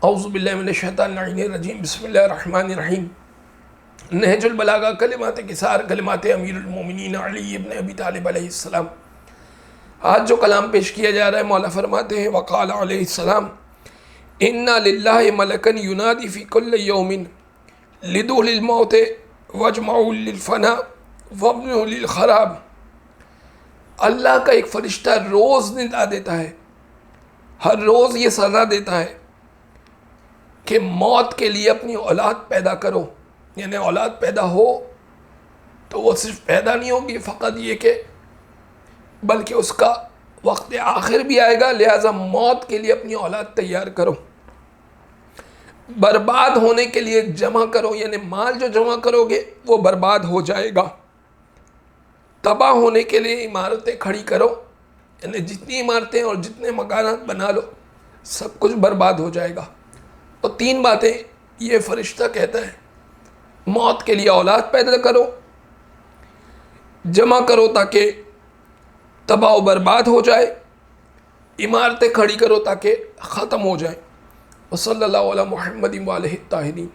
اعوذ باللہ من الشیطان الرجیم، بسم اللہ الرحمن الرحیم۔ نہج البلاغہ، کلمات قصار، کلمات امیر المومنین علی ابن ابی طالب علیہ السلام۔ آج جو کلام پیش کیا جا رہا ہے، مولا فرماتے ہیں وقال علیہ السلام اِنَّا لِلَّهِ مَلَكًا يُنَادِي فِي كُلِّ يَوْمٍ لِدُخُولِ الْمَوْتِ وَاجْمَعُوا لِلْفَنَاءِ وَابْنُوا لِلْخَرَابِ۔ اللہ کا ایک فرشتہ روز ندا دیتا ہے، ہر روز یہ سزا دیتا ہے کہ موت کے لیے اپنی اولاد پیدا کرو، یعنی اولاد پیدا ہو تو وہ صرف پیدا نہیں ہوگی فقط یہ کہ بلکہ اس کا وقت آخر بھی آئے گا، لہٰذا موت کے لیے اپنی اولاد تیار کرو۔ برباد ہونے کے لیے جمع کرو، یعنی مال جو جمع کرو گے وہ برباد ہو جائے گا۔ تباہ ہونے کے لیے عمارتیں کھڑی کرو، یعنی جتنی عمارتیں اور جتنے مکانات بنا لو سب کچھ برباد ہو جائے گا۔ تو تین باتیں یہ فرشتہ کہتا ہے، موت کے لیے اولاد پیدا کرو، جمع کرو تاکہ تباہ و برباد ہو جائے، عمارتیں کھڑی کرو تاکہ ختم ہو جائیں۔ وصلی اللہ علی محمد وآلہ الطاہرین۔